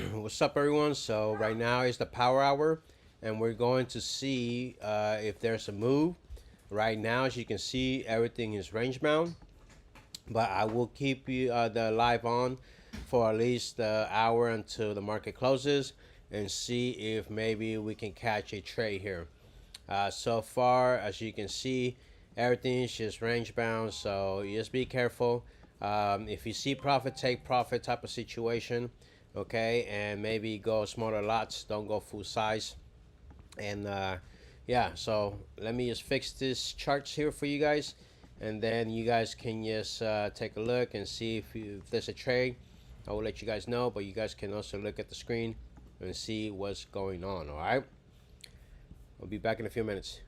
What's up, everyone? So right now is the power hour, and we're going to see if there's a move. Right now, as you can see, everything is range bound, but I will keep you the live on for at least an hour until the market closes, and see if maybe we can catch a trade here. So far, as you can see, everything is just range bound, so just be careful. If you see profit, take profit type of situation, okay, and maybe go smaller lots, don't go full size. And yeah, so let me just fix this charts here for you guys, and then you guys can just take a look and see if there's a trade. I will let you guys know, but you guys can also look at the screen and see what's going on. All right, I'll be back in a few minutes.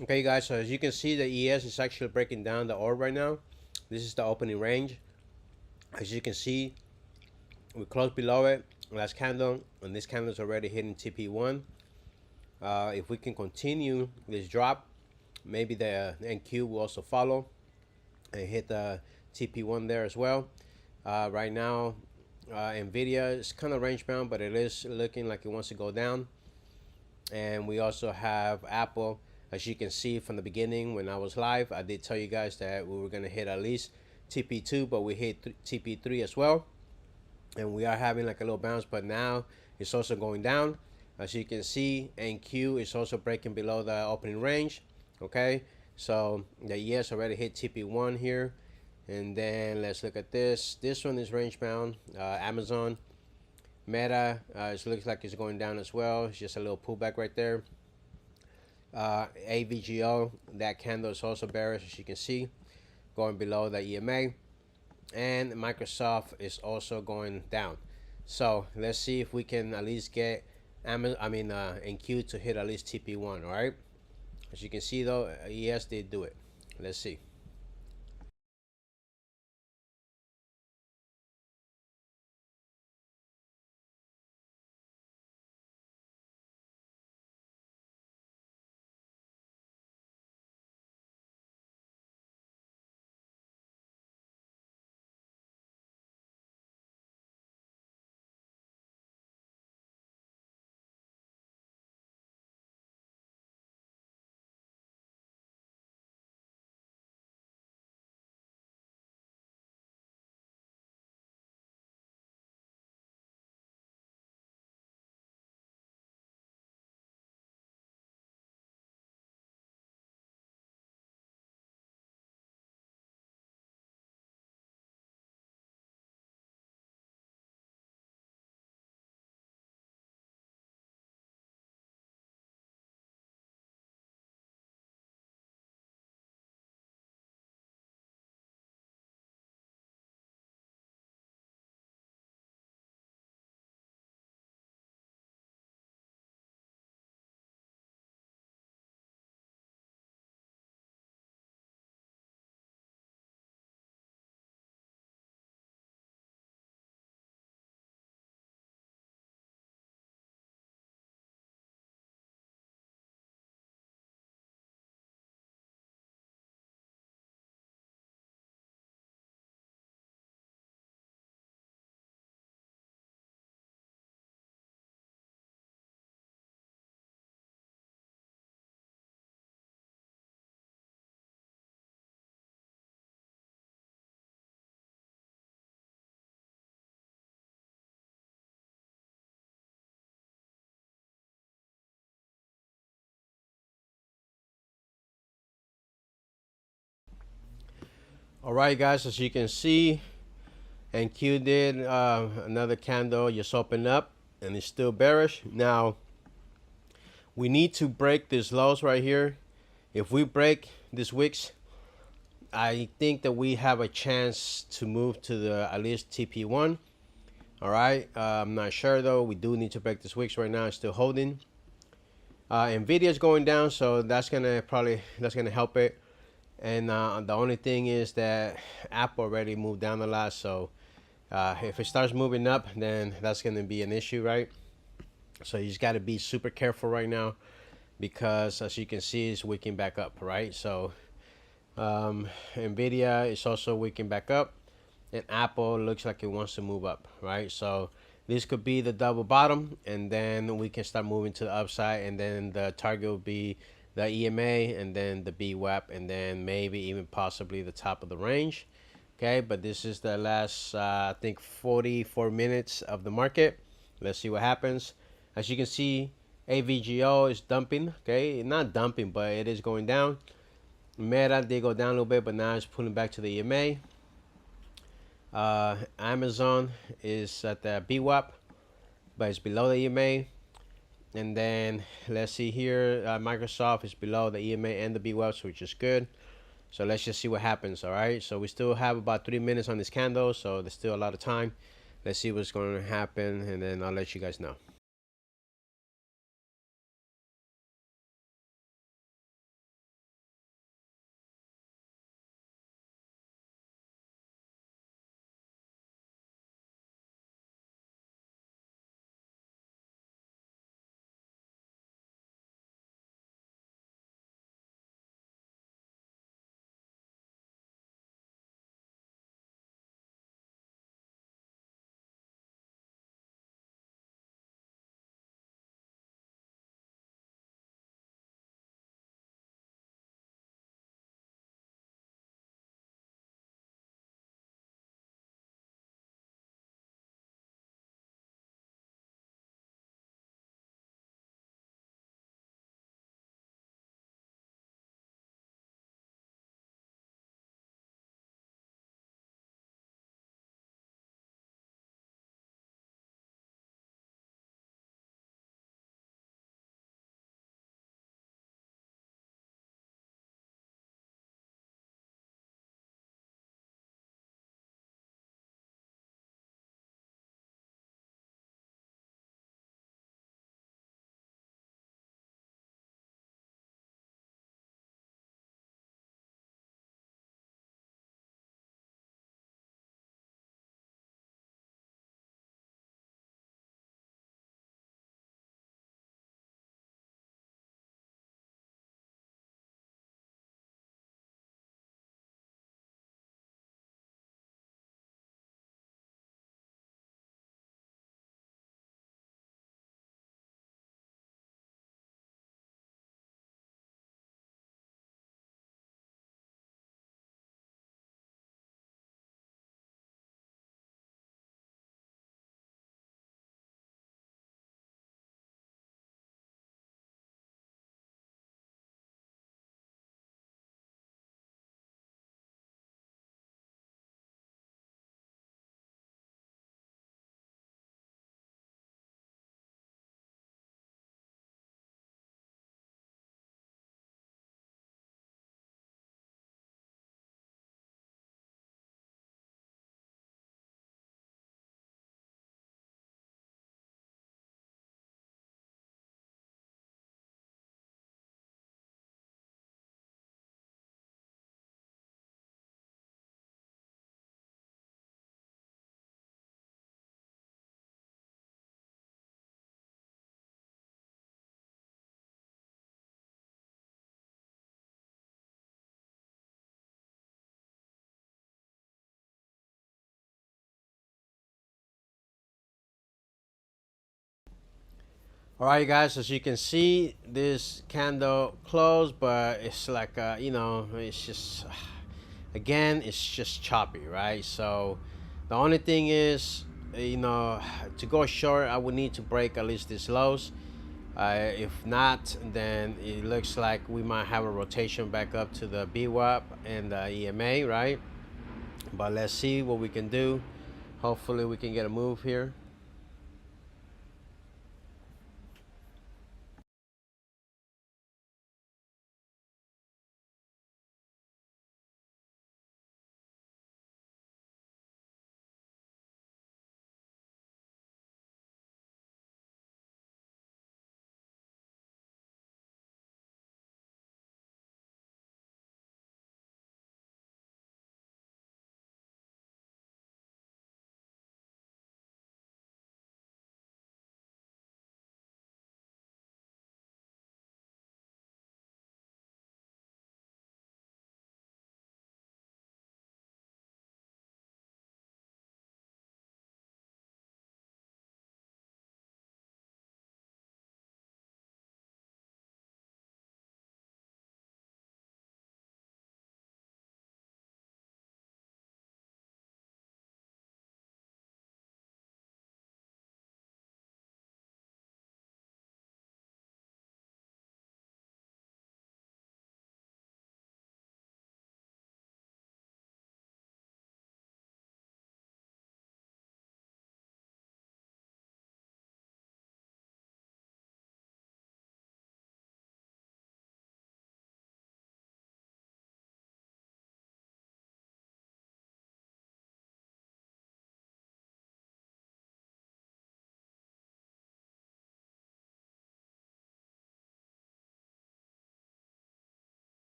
Okay, guys, so as you can see, the ES is actually breaking down the orb right now. This is the opening range. As you can see, we closed below it last candle, and this candle is already hitting TP1. If we can continue this drop, maybe the NQ will also follow and hit the TP1 there as well. Right now, Nvidia is kind of range bound, but it is looking like it wants to go down. And we also have Apple. As you can see from the beginning when I was live, I did tell you guys that we were going to hit at least TP2, but we hit TP3 as well. And we are having like a little bounce, but now it's also going down. As you can see, NQ is also breaking below the opening range. Okay, so the ES already hit TP1 here. And then let's look at this. This one is range bound. Amazon, Meta, it looks like it's going down as well. It's just a little pullback right there. AVGO, that candle is also bearish, as you can see, going below the EMA. And Microsoft is also going down. So let's see if we can at least get NQ to hit at least TP1. All right. As you can see though, ES did do it. Let's see. All right, guys, as you can see, and Q did another candle just opened up and it's still bearish. Now we need to break this lows right here. If we break this wicks, I think that we have a chance to move to the at least TP1. All right, I'm not sure though. We do need to break this wicks right now. It's still holding. Nvidia is going down, so that's gonna help it. And the only thing is that Apple already moved down a lot, so if it starts moving up, then that's gonna be an issue, right? So you just got to be super careful right now, because as you can see, it's wicking back up, right? So Nvidia is also wicking back up, and Apple looks like it wants to move up, right? So this could be the double bottom, and then we can start moving to the upside, and then the target will be the EMA, and then the BWAP, and then maybe even possibly the top of the range. Okay, but this is the last I think 44 minutes of the market. Let's see what happens. As you can see, AVGO is dumping. Okay, not dumping, but it is going down. Meta did go down a little bit, but now it's pulling back to the EMA. Amazon is at the BWAP, but it's below the EMA. And then let's see here, Microsoft is below the EMA and the BWAP, which is good. So let's just see what happens. All right, so we still have about 3 minutes on this candle, so there's still a lot of time. Let's see what's going to happen, and then I'll let you guys know. All right, guys, as you can see, this candle closed, but it's like, it's just, again, it's just choppy, right? So the only thing is, to go short, I would need to break at least these lows. If not, then it looks like we might have a rotation back up to the BWAP and the EMA, right? But let's see what we can do. Hopefully we can get a move here.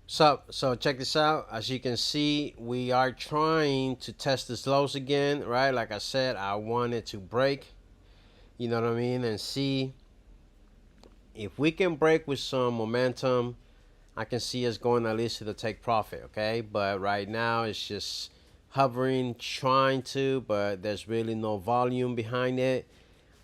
So check this out. As you can see, we are trying to test this lows again, right? Like I said, I wanted to break, you know what I mean, and see if we can break with some momentum. I can see us going at least to the take profit, okay? But right now it's just hovering, trying to, but there's really no volume behind it.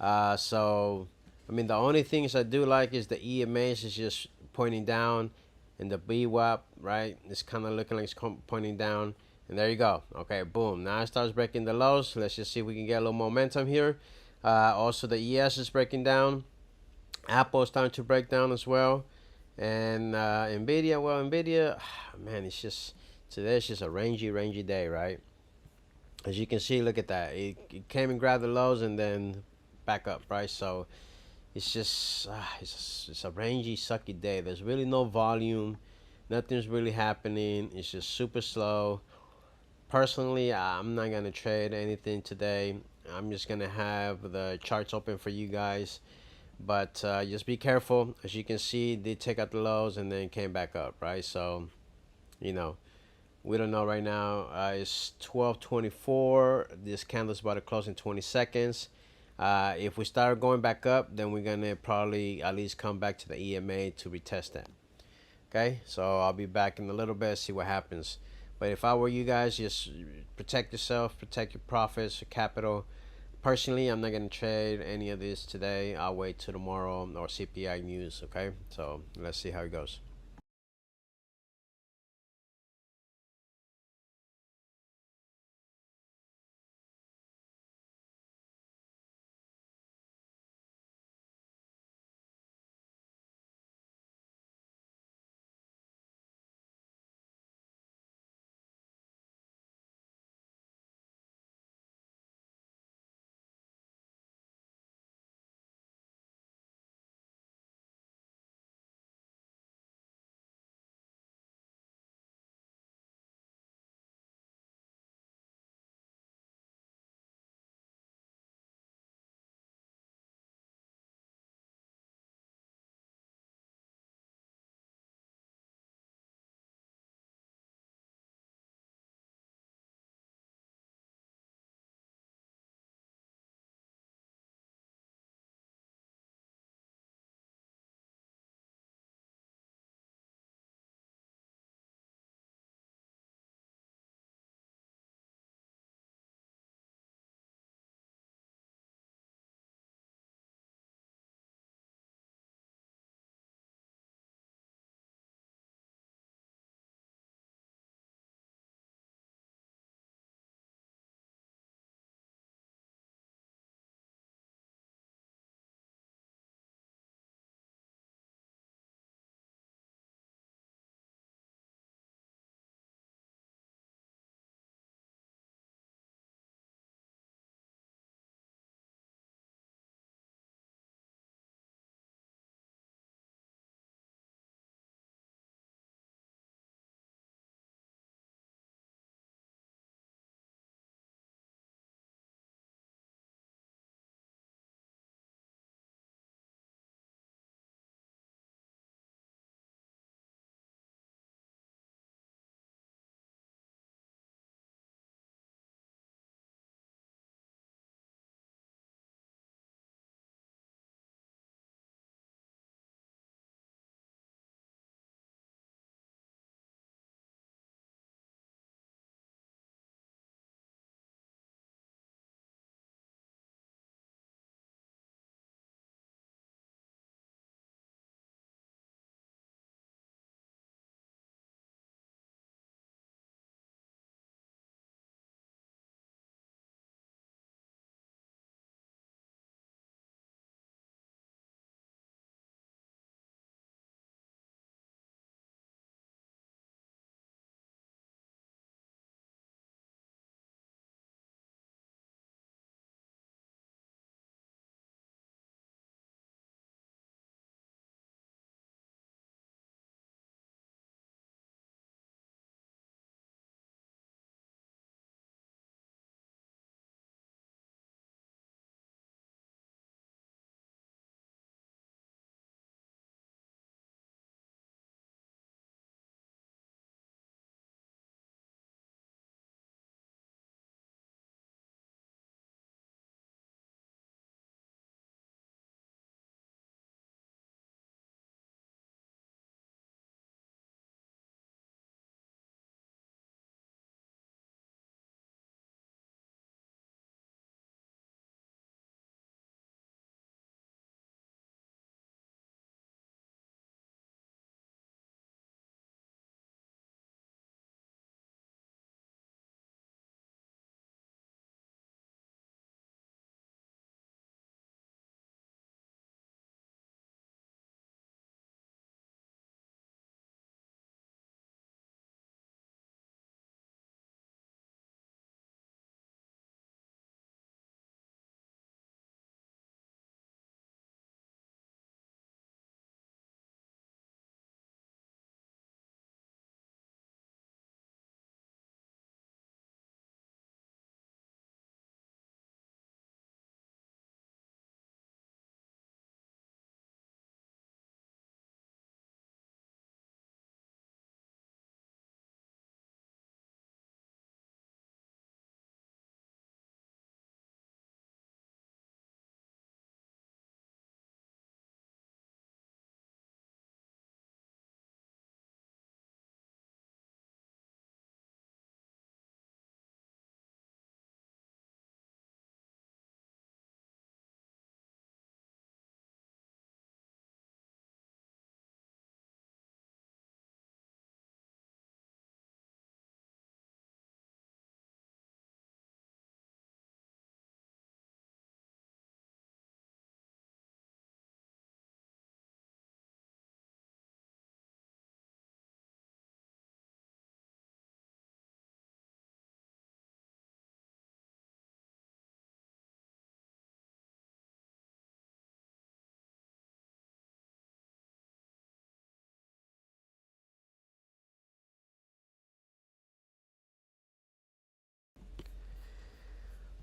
So, I mean, the only things I do like is the EMAs is just pointing down, and the BWAP, right? It's kind of looking like it's pointing down, and there you go. Okay, boom. Now it starts breaking the lows. Let's just see if we can get a little momentum here. Also, the ES is breaking down. Apple is starting to break down as well, and Nvidia. Well, Nvidia, man, it's just today. It's just a rangy day, right? As you can see, look at that. It came and grabbed the lows and then back up, right? So it's just it's a rangy, sucky day. There's really no volume. Nothing's really happening. It's just super slow. Personally, I'm not gonna trade anything today. I'm just gonna have the charts open for you guys. But just be careful. As you can see, they take out the lows and then came back up, right? So, you know, we don't know right now. It's 12:24. This candle's about to close in 20 seconds. If we start going back up, then we're gonna probably at least come back to the EMA to retest that. Okay, so I'll be back in a little bit, see what happens. But if I were you guys, just protect yourself, protect your profits, your capital. Personally, I'm not gonna trade any of this today. I'll wait till tomorrow or CPI news. Okay, so let's see how it goes.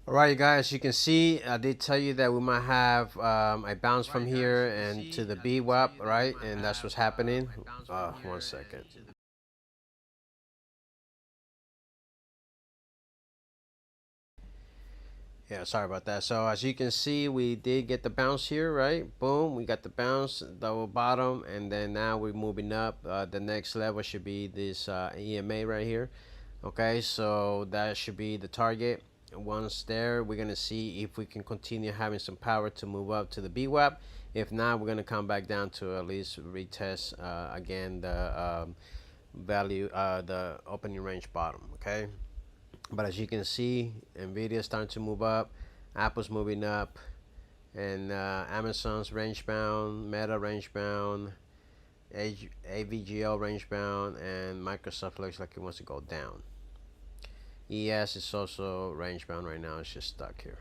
All right, guys, you can see I did tell you that we might have a bounce from here and to the BWAP, right? And that's what's happening. 1 second. Yeah, sorry about that. So as you can see, we did get the bounce here, right? Boom, we got the bounce, double bottom, and then now we're moving up. The next level should be this EMA right here. Okay, so that should be the target. Once there, we're gonna see if we can continue having some power to move up to the BWAP. If not, we're gonna come back down to at least retest again the value, the opening range bottom. Okay. But as you can see, Nvidia is starting to move up, Apple's moving up, and Amazon's range bound, Meta range bound, AVGL range bound, and Microsoft looks like it wants to go down. ES is also range bound right now, it's just stuck here.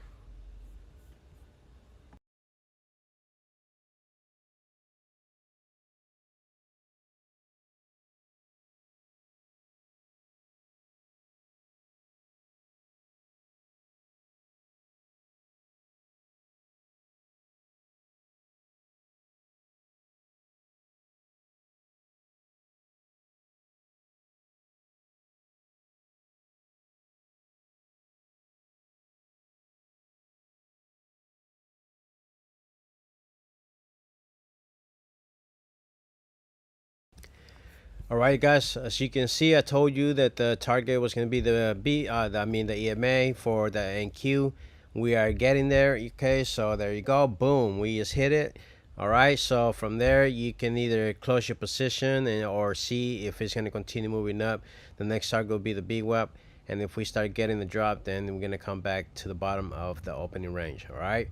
All right, guys. As you can see, I told you that the target was going to be the the EMA for the NQ. We are getting there. Okay, so there you go. Boom, we just hit it. All right. So from there, you can either close your position or see if it's going to continue moving up. The next target will be the BWAP, and if we start getting the drop, then we're going to come back to the bottom of the opening range. All right.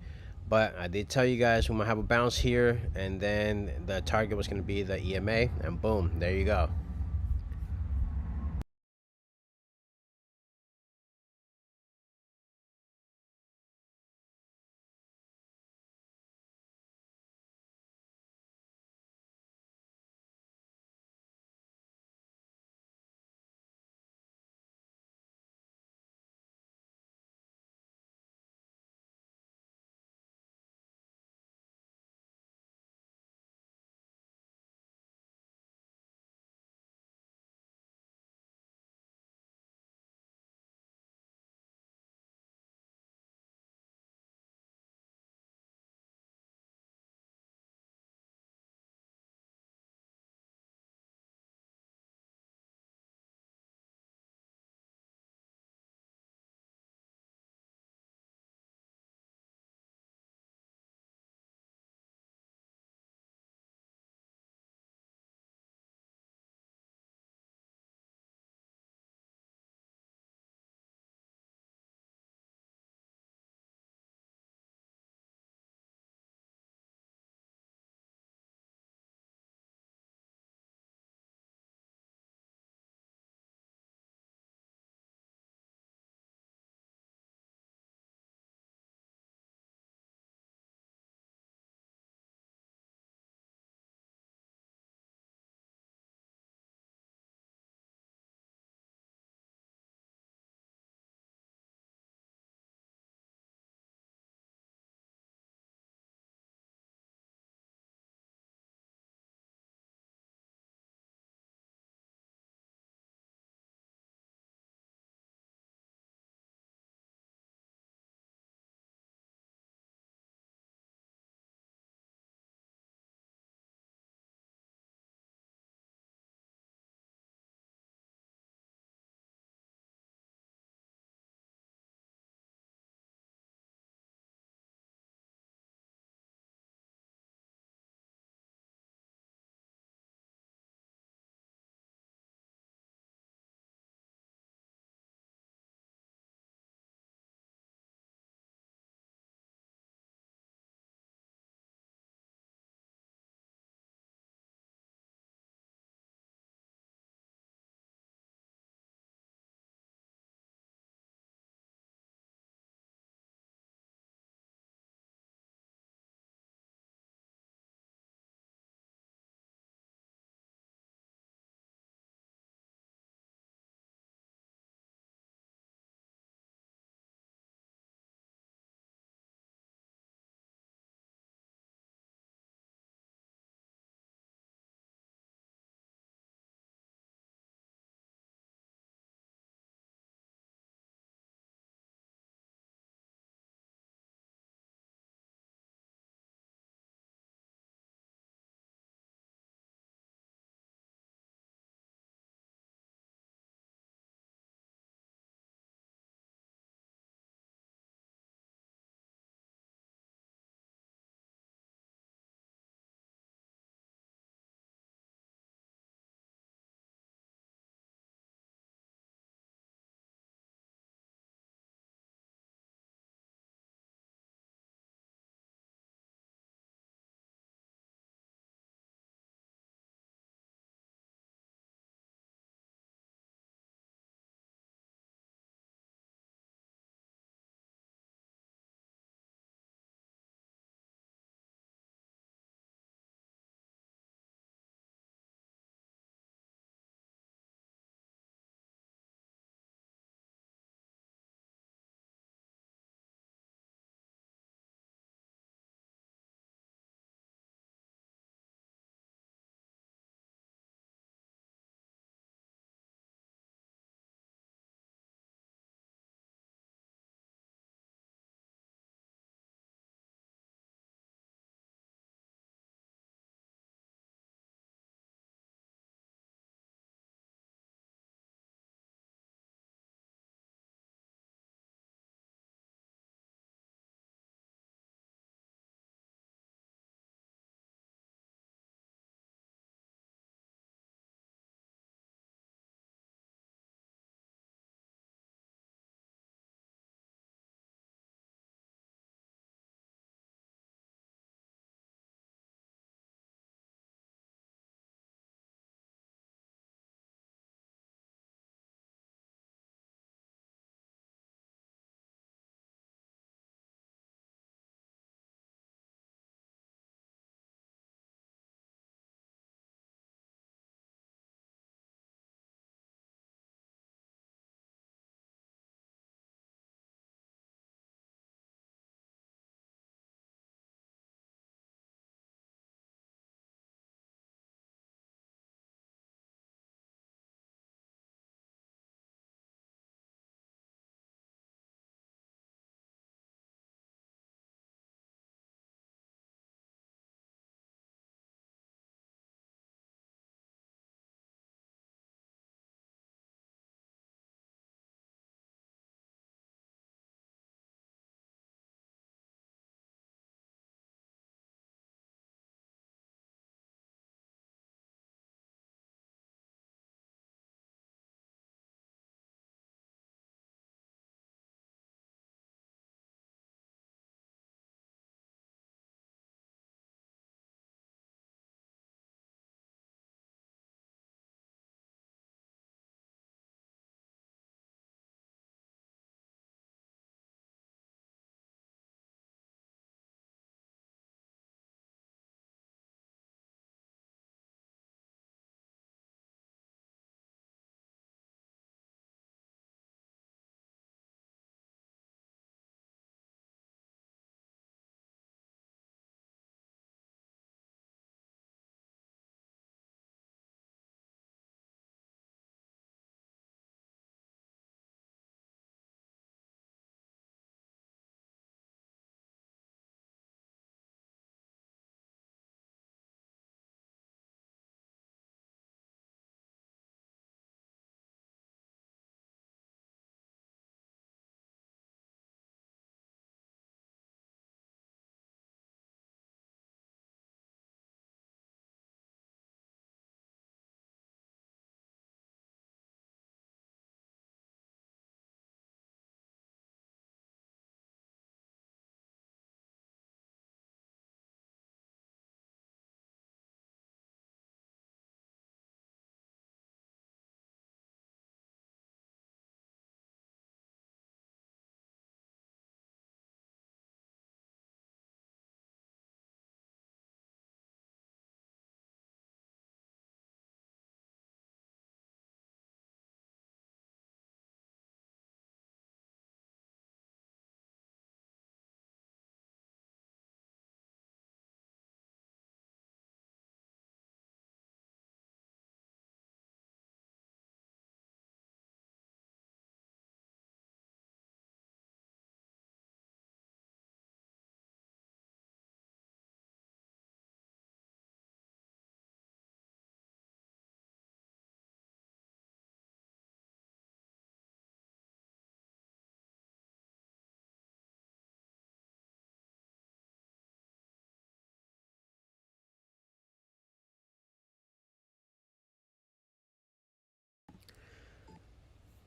But I did tell you guys we might have a bounce here, and then the target was going to be the EMA, and boom, there you go.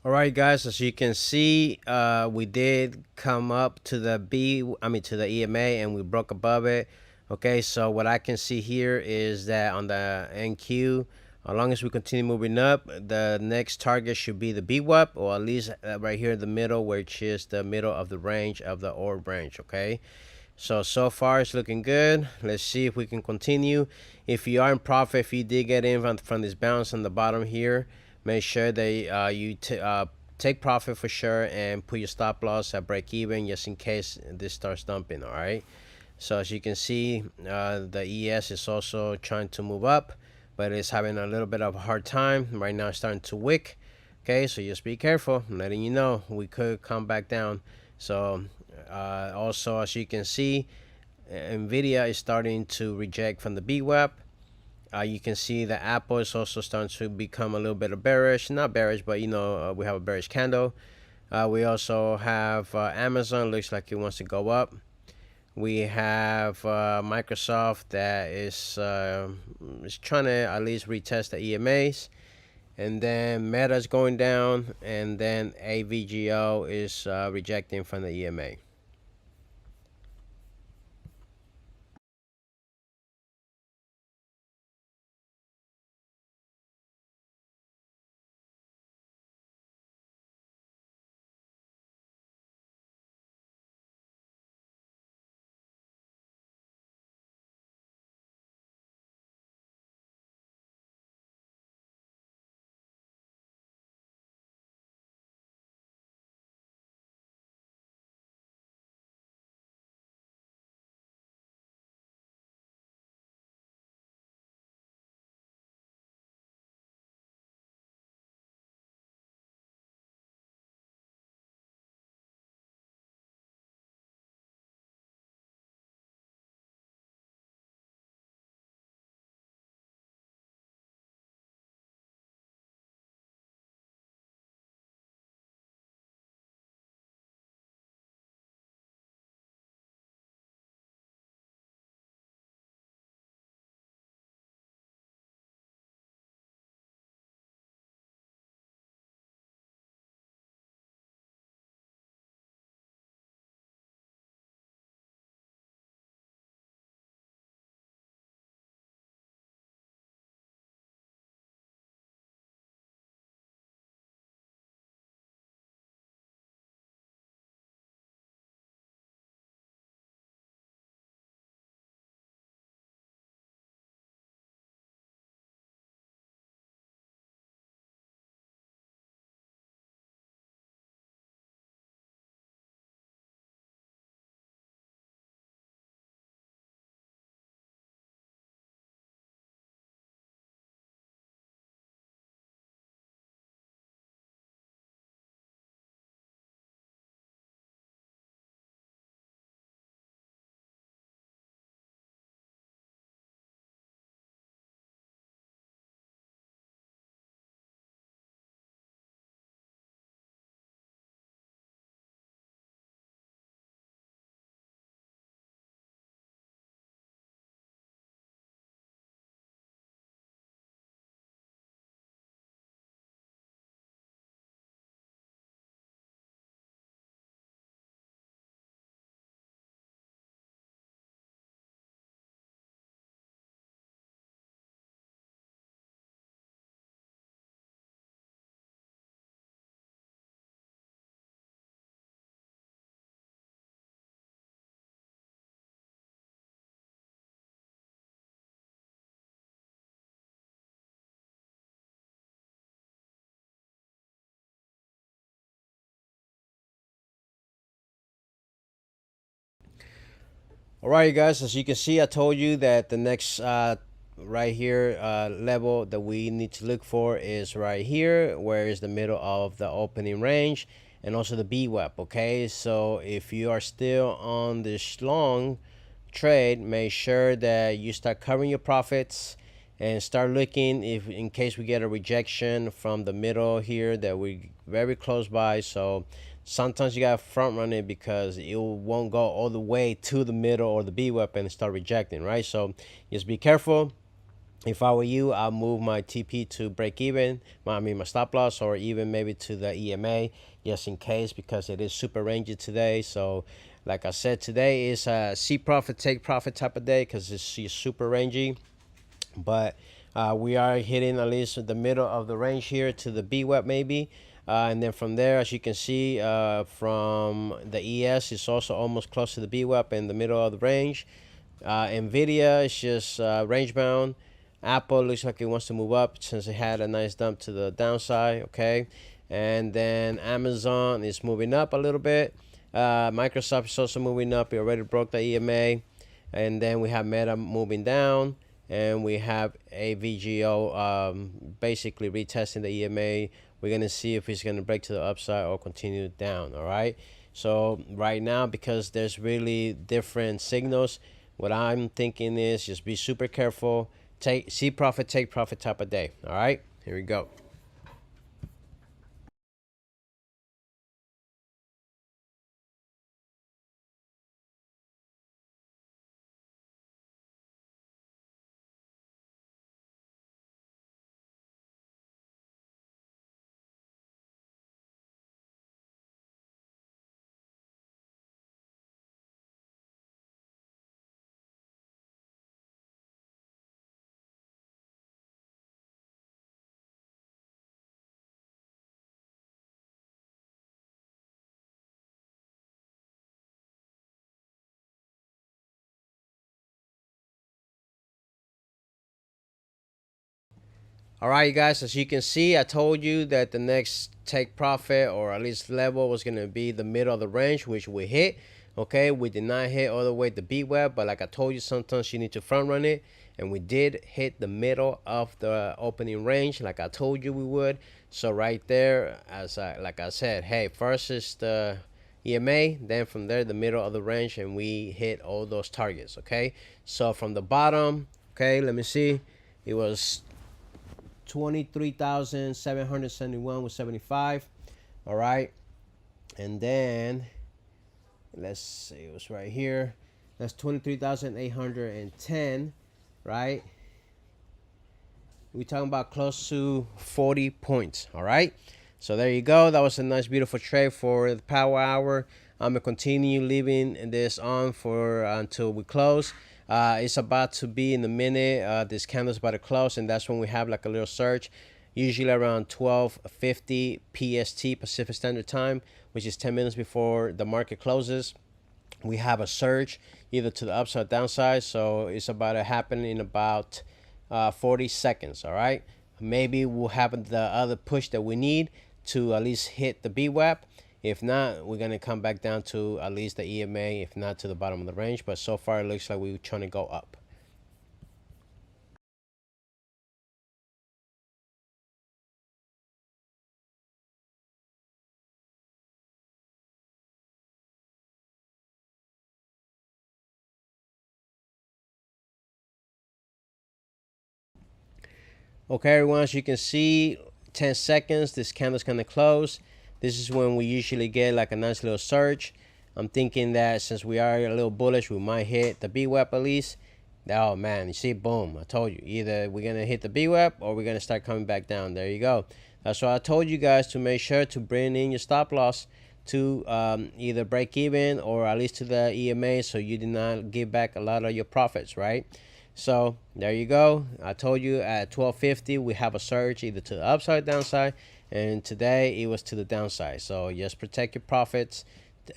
All right, guys, as you can see, we did come up to the to the EMA, and we broke above it. Okay, so what I can see here is that on the NQ, as long as we continue moving up, the next target should be the BWAP, or at least right here in the middle, which is the middle of the range of the ORB range. Okay, so far it's looking good. Let's see if we can continue. If you are in profit, if you did get in from this bounce on the bottom here, make sure that you take profit for sure, and put your stop loss at break even, just in case this starts dumping. All right, so as you can see, the ES is also trying to move up, but it's having a little bit of a hard time right now. It's starting to wick. Okay, so just be careful. I'm letting you know we could come back down. So also, as you can see, Nvidia is starting to reject from the BWAP. You can see that Apple is also starting to become a little bit of bearish. Not bearish, but we have a bearish candle. We also have Amazon. Looks like it wants to go up. We have Microsoft that is trying to at least retest the EMAs. And then Meta is going down. And then AVGO is rejecting from the EMA. All right, guys, as you can see, I told you that the next right here level that we need to look for is right here, where is the middle of the opening range, and also the BWAP. Okay, so if you are still on this long trade, make sure that you start covering your profits and start looking if in case we get a rejection from the middle here that we very close by. So sometimes you gotta front run it because it won't go all the way to the middle or the B weapon and start rejecting, right? So just be careful. If I were you, I'll move my TP to break even, my stop loss, or even maybe to the EMA, just in case, because it is super rangy today. So like I said, today is a see profit, take profit type of day because it's super rangy. But we are hitting at least the middle of the range here to the BWEP maybe. And then from there, as you can see, from the ES, it's also almost close to the BWEP in the middle of the range. Nvidia is just range bound. Apple looks like it wants to move up since it had a nice dump to the downside. Okay, and then Amazon is moving up a little bit. Microsoft is also moving up. It already broke the EMA, and then we have Meta moving down, and we have AVGO basically retesting the EMA. We're gonna see if it's gonna break to the upside or continue down. All right. So right now, because there's really different signals, what I'm thinking is just be super careful. See profit, take profit type of day. All right, here we go. All right, you guys, as you can see, I told you that the next take profit or at least level was going to be the middle of the range, which we hit. Okay, we did not hit all the way to BWEB, but like I told you, sometimes you need to front run it. And we did hit the middle of the opening range like I told you we would. So right there, like I said, hey, first is the EMA, then from there the middle of the range, and we hit all those targets. Okay, so from the bottom, okay, let me see, it was 23,771 with 75. All right, and then let's see, it was right here. That's 23,810, right? We're talking about close to 40 points. All right, so there you go. That was a nice beautiful trade for the power hour. I'm gonna continue leaving this on for until we close. It's about to be in a minute. This candle's about to close, and that's when we have like a little surge, usually around 12:50 PST, Pacific Standard Time, which is 10 minutes before the market closes. We have a surge either to the upside or downside, so it's about to happen in about 40 seconds. All right, maybe we'll have the other push that we need to at least hit the BWAP. If not, we're gonna come back down to at least the EMA, if not to the bottom of the range. But so far, it looks like we're trying to go up. Okay, everyone, as you can see, 10 seconds, this candle's gonna close. This is when we usually get like a nice little surge. I'm thinking that since we are a little bullish, we might hit the BWAP at least. Oh man, you see, boom, I told you. Either we're gonna hit the BWAP or we're gonna start coming back down. There you go. That's why I told you guys to make sure to bring in your stop loss to either break even or at least to the EMA, so you do not give back a lot of your profits, right? So there you go. I told you at 12:50 we have a surge either to the upside or downside, and today it was to the downside. So just protect your profits.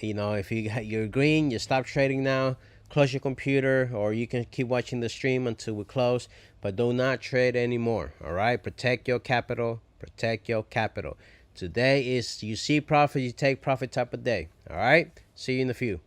You know, if you're green, you stop trading now. Close your computer, or you can keep watching the stream until we close. But do not trade anymore. All right, protect your capital. Protect your capital. Today is you see profit, you take profit type of day. All right. See you in a few.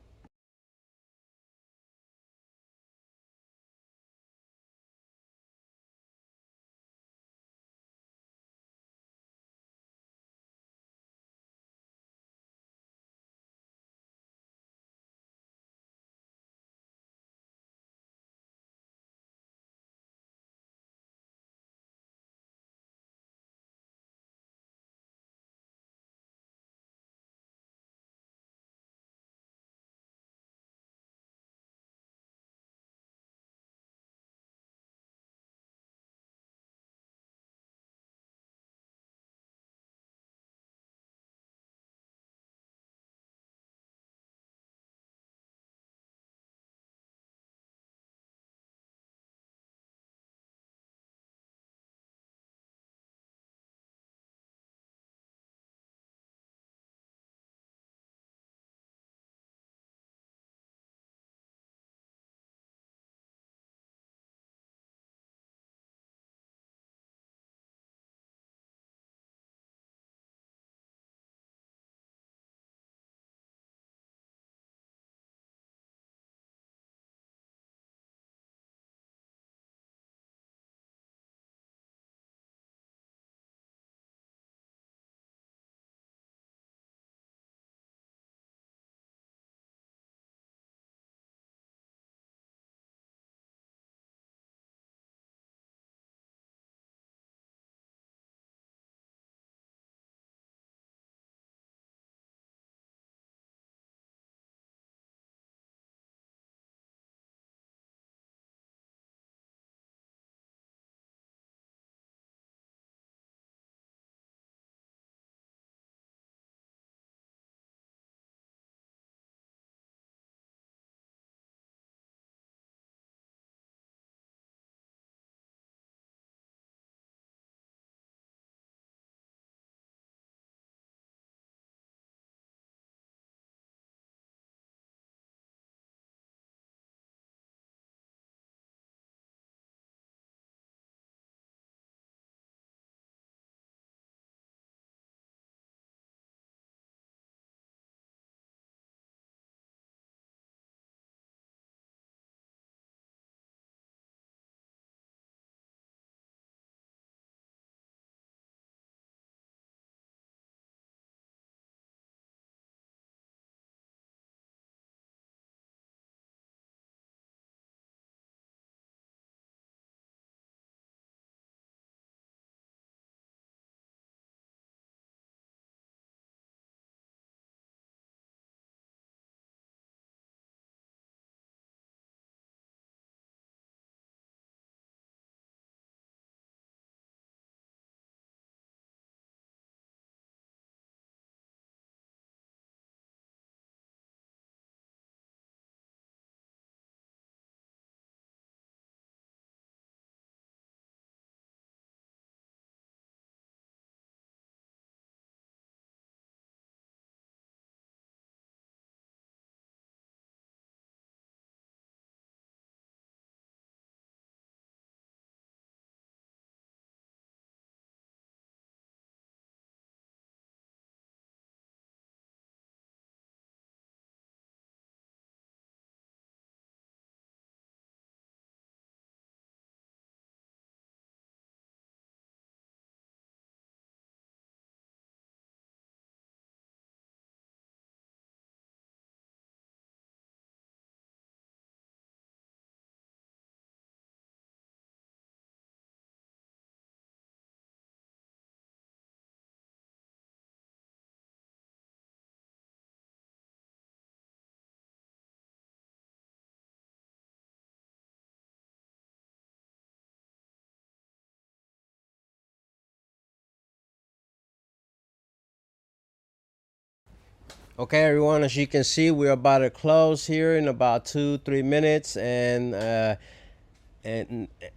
Okay, everyone, as you can see, we're about to close here in about 2-3 minutes, and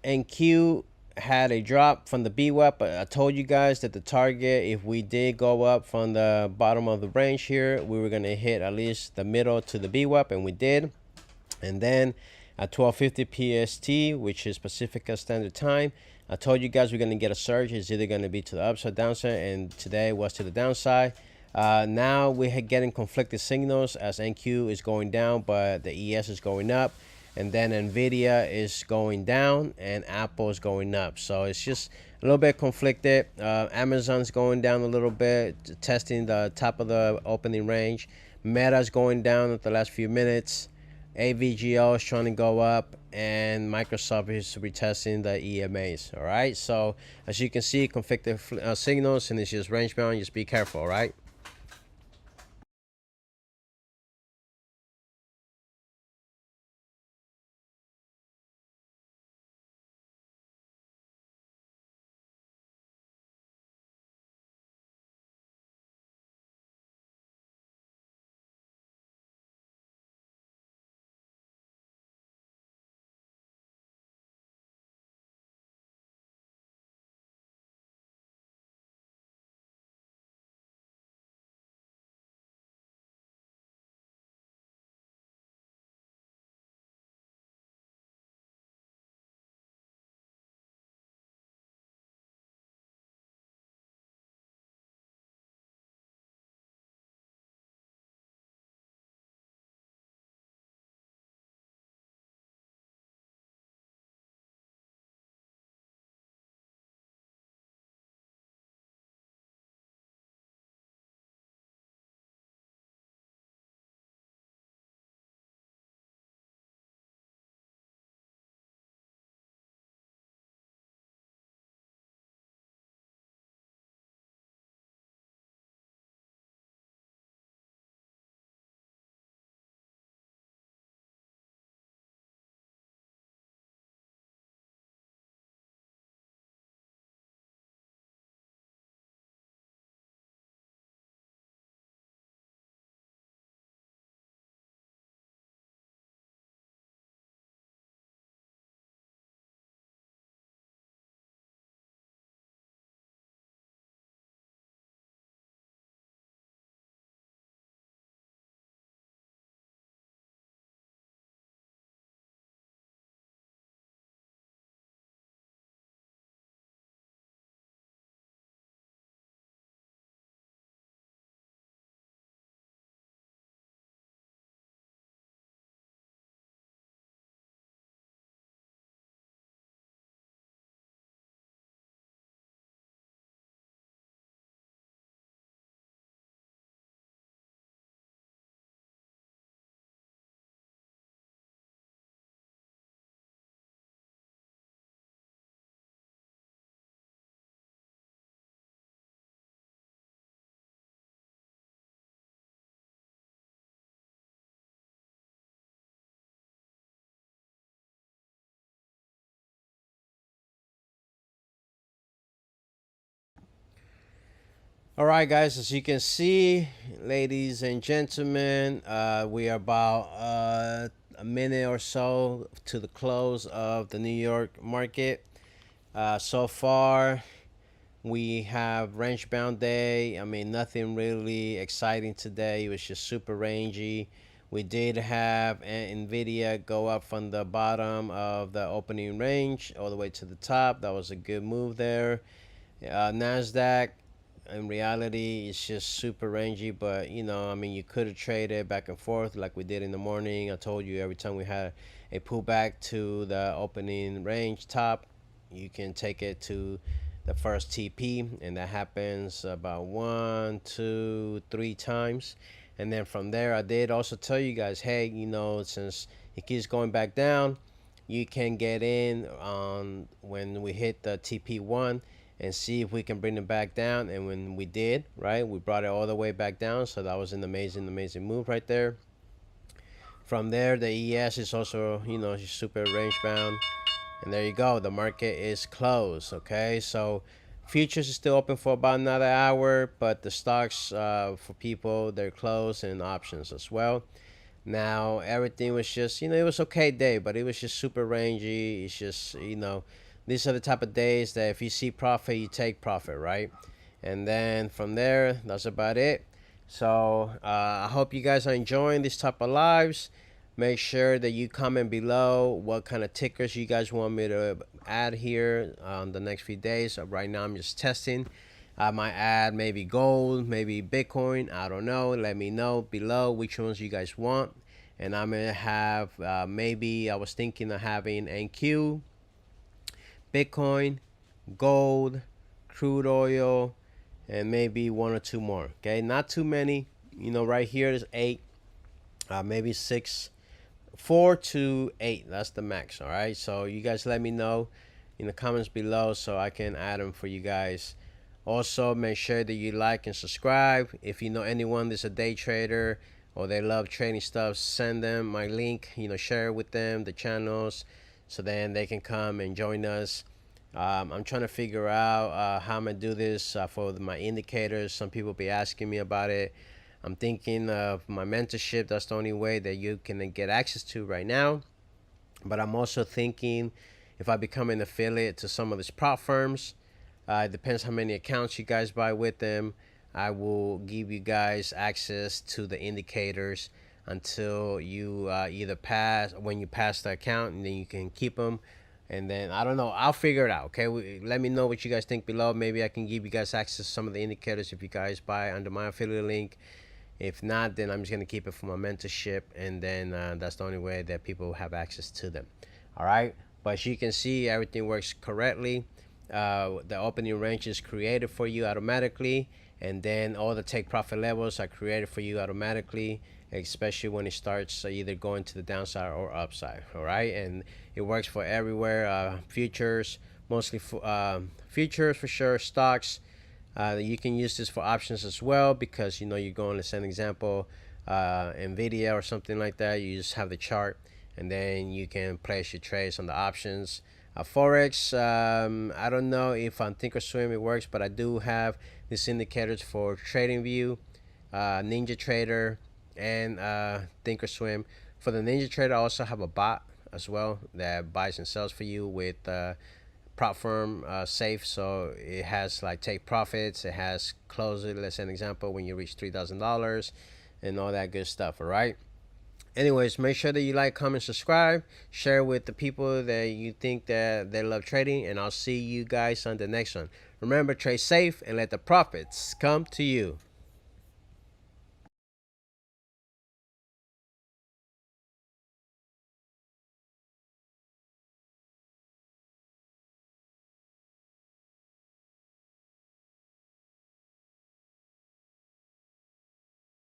NQ had a drop from the BWAP, but I told you guys that the target, if we did go up from the bottom of the range here, we were gonna hit at least the middle to the BWAP, and we did. And then at 12:50 PST, which is Pacific Standard Time, I told you guys we're gonna get a surge. It's either gonna be to the upside, downside, and today was to the downside. Now we're getting conflicted signals as NQ is going down, but the ES is going up, and then Nvidia is going down and Apple is going up. So it's just a little bit conflicted. Amazon's going down a little bit, testing the top of the opening range. Meta's going down at the last few minutes. AVGO is trying to go up, and Microsoft is retesting the EMAs. All right, so as you can see, conflicted signals, and it's just range bound. Just be careful. All right. All right, guys, as you can see, ladies and gentlemen, we are about a minute or so to the close of the New York market. So far, we have range bound day. I mean, nothing really exciting today. It was just super rangy. We did have Nvidia go up from the bottom of the opening range all the way to the top. That was a good move there. Nasdaq, in reality, it's just super rangy, but I mean, you could have traded back and forth like we did in the morning. I told you every time we had a pullback to the opening range top, you can take it to the first TP, and that happens about 1, 2, 3 times. And then from there, I did also tell you guys, hey, since it keeps going back down, you can get in on when we hit the TP1 and see if we can bring it back down. And when we did, right, we brought it all the way back down. So that was an amazing move right there. From there, the ES is also, super range bound. And there you go. The market is closed. Okay. So Futures is still open for about another hour, but the stocks for people, they're closed, and options as well. Now everything was just, it was okay day, but it was just super rangy. It's just, these are the type of days that if you see profit, you take profit, right? And then from there, that's about it. So I hope you guys are enjoying this type of lives. Make sure that you comment below what kind of tickers you guys want me to add here on the next few days. So right now I'm just testing. I might add maybe gold, maybe Bitcoin. I don't know. Let me know below which ones you guys want. And I'm going to have maybe I was thinking of having NQ, Bitcoin, gold, crude oil, and maybe one or two more. Okay, not too many. Right here is 8, maybe 6, 4 to 8. That's the max. All right. So you guys let me know in the comments below so I can add them for you guys. Also, make sure that you like and subscribe. If you know anyone that's a day trader or they love trading stuff, send them my link. Share it with them the channels, so then they can come and join us. I'm trying to figure out how I'm gonna do this for my indicators. Some people be asking me about it. I'm thinking of my mentorship. That's the only way that you can get access to right now. But I'm also thinking if I become an affiliate to some of these prop firms, it depends how many accounts you guys buy with them. I will give you guys access to the indicators until you either pass, when you pass the account, and then you can keep them. And then I don't know, I'll figure it out. Okay, let me know what you guys think below. Maybe I can give you guys access to some of the indicators if you guys buy under my affiliate link. If not, then I'm just gonna keep it for my mentorship, and then that's the only way that people have access to them. All right, but as you can see, everything works correctly. The opening range is created for you automatically, and then all the take profit levels are created for you automatically, especially when it starts either going to the downside or upside. All right, and it works for everywhere. Futures, mostly for futures for sure. Stocks, you can use this for options as well, because you're going to send example Nvidia or something like that. You just have the chart, and then you can place your trades on the options. Forex, I don't know if on Thinkorswim it works, but I do have these indicators for TradingView, Ninja Trader, and Thinkorswim. For the Ninja Trader, I also have a bot as well that buys and sells for you with prop firm safe. So it has like take profits, it has close it, let's say an example when you reach $3,000 and all that good stuff. All right, anyways, make sure that you like, comment, subscribe, share with the people that you think that they love trading, and I'll see you guys on the next one. Remember, trade safe and let the profits come to you.